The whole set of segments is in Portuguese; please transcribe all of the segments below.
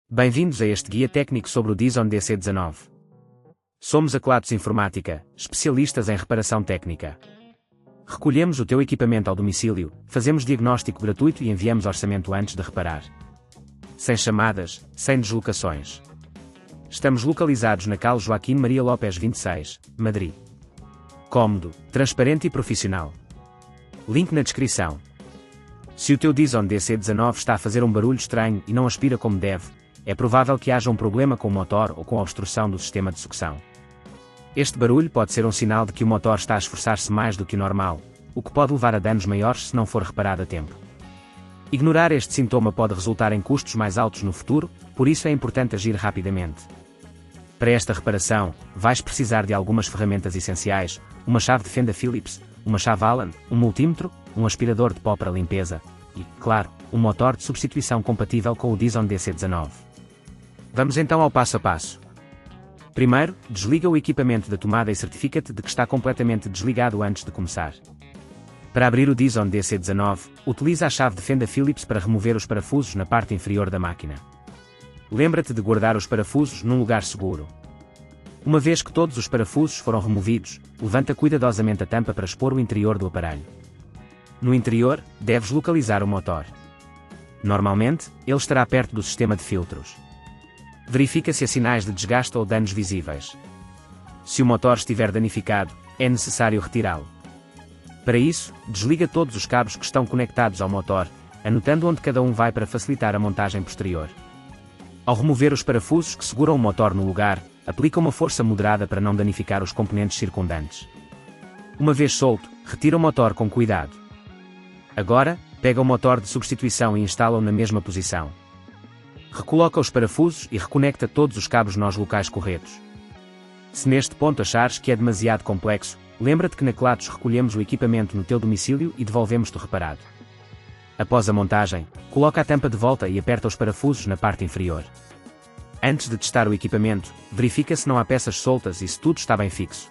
Bem-vindos a este guia técnico sobre o Dyson DC19. Somos a Kelatos Informática, especialistas em reparação técnica. Recolhemos o teu equipamento ao domicílio, fazemos diagnóstico gratuito e enviamos orçamento antes de reparar. Sem chamadas, sem deslocações. Estamos localizados na Cal Joaquim Maria Lopes 26, Madrid. Cómodo, transparente e profissional. Link na descrição. Se o teu Dyson DC19 está a fazer um barulho estranho e não aspira como deve, é provável que haja um problema com o motor ou com a obstrução do sistema de sucção. Este barulho pode ser um sinal de que o motor está a esforçar-se mais do que o normal, o que pode levar a danos maiores se não for reparado a tempo. Ignorar este sintoma pode resultar em custos mais altos no futuro, por isso é importante agir rapidamente. Para esta reparação, vais precisar de algumas ferramentas essenciais: uma chave de fenda Phillips, uma chave Allen, um multímetro, um aspirador de pó para limpeza e, claro, um motor de substituição compatível com o Dyson DC19. Vamos então ao passo a passo. Primeiro, desliga o equipamento da tomada e certifica-te de que está completamente desligado antes de começar. Para abrir o Dyson DC19, utiliza a chave de fenda Phillips para remover os parafusos na parte inferior da máquina. Lembra-te de guardar os parafusos num lugar seguro. Uma vez que todos os parafusos foram removidos, levanta cuidadosamente a tampa para expor o interior do aparelho. No interior, deves localizar o motor. Normalmente, ele estará perto do sistema de filtros. Verifica se há sinais de desgaste ou danos visíveis. Se o motor estiver danificado, é necessário retirá-lo. Para isso, desliga todos os cabos que estão conectados ao motor, anotando onde cada um vai para facilitar a montagem posterior. Ao remover os parafusos que seguram o motor no lugar, aplica uma força moderada para não danificar os componentes circundantes. Uma vez solto, retira o motor com cuidado. Agora, pega o motor de substituição e instala-o na mesma posição. Recoloca os parafusos e reconecta todos os cabos nos locais corretos. Se neste ponto achares que é demasiado complexo, lembra-te que na Kelatos recolhemos o equipamento no teu domicílio e devolvemos-te reparado. Após a montagem, coloca a tampa de volta e aperta os parafusos na parte inferior. Antes de testar o equipamento, verifica se não há peças soltas e se tudo está bem fixo.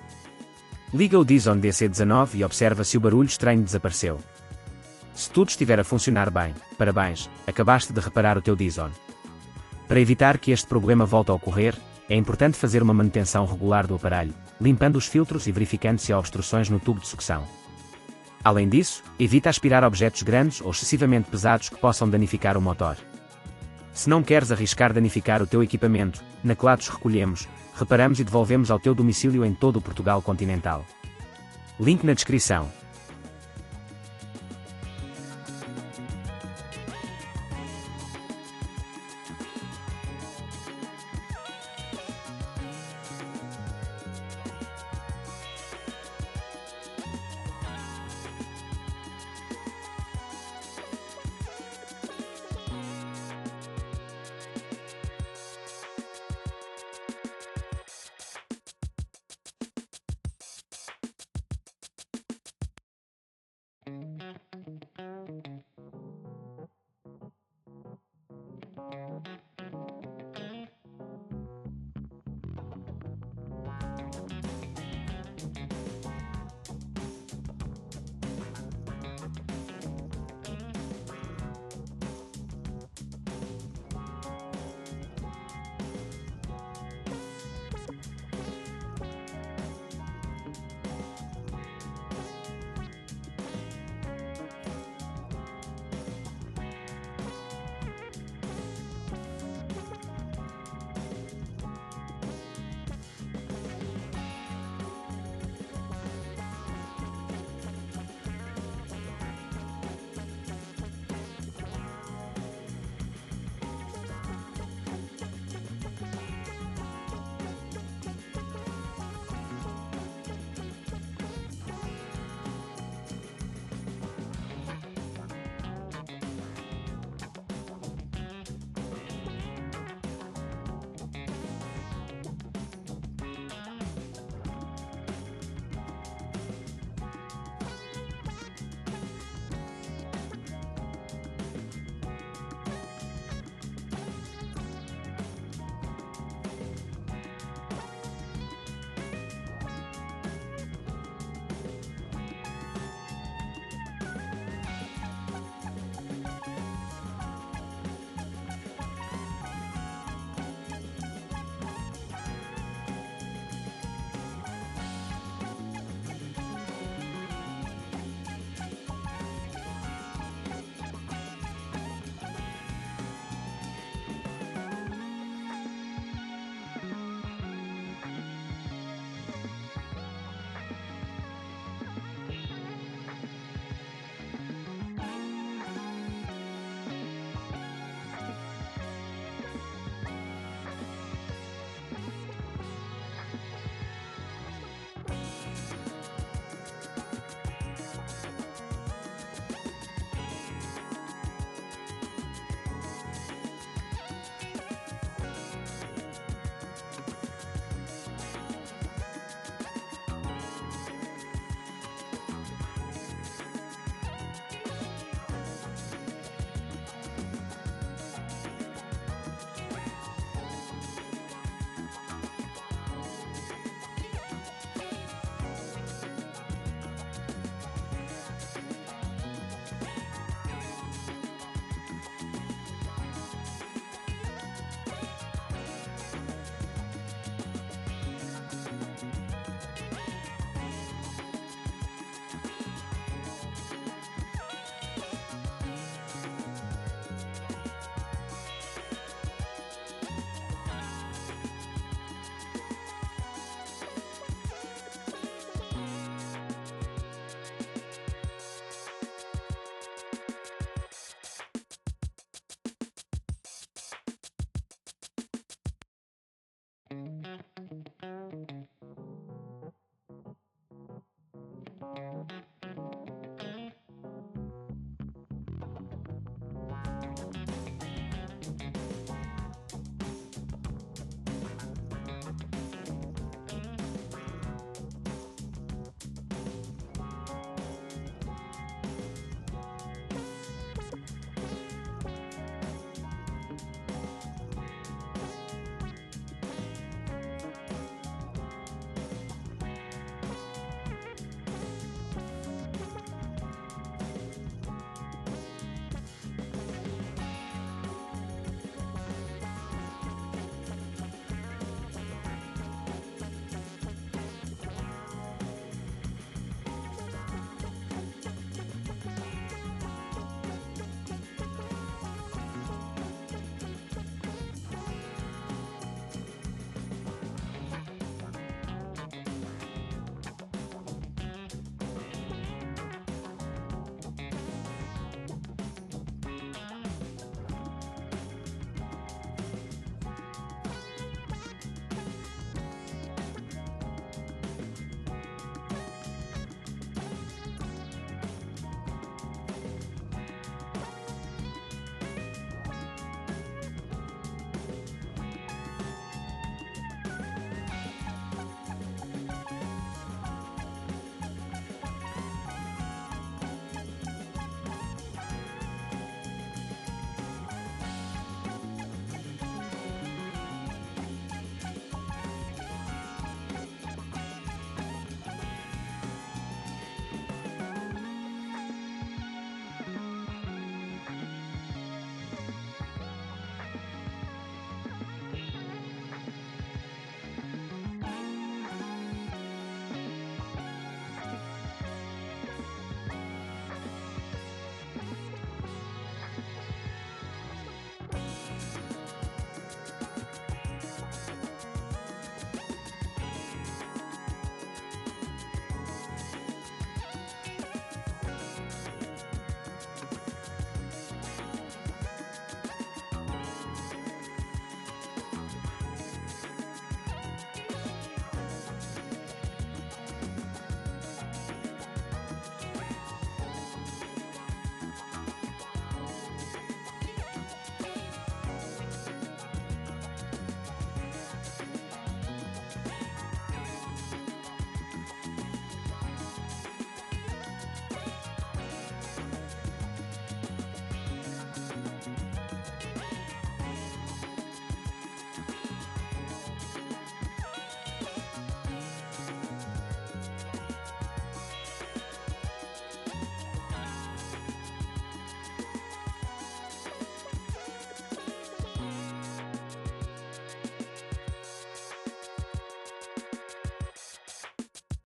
Liga o Dyson DC19 e observa se o barulho estranho desapareceu. Se tudo estiver a funcionar bem, parabéns, acabaste de reparar o teu Dyson. Para evitar que este problema volte a ocorrer, é importante fazer uma manutenção regular do aparelho, limpando os filtros e verificando se há obstruções no tubo de sucção. Além disso, evita aspirar objetos grandes ou excessivamente pesados que possam danificar o motor. Se não queres arriscar danificar o teu equipamento, na Kelatos recolhemos, reparamos e devolvemos ao teu domicílio em todo o Portugal continental. Link na descrição.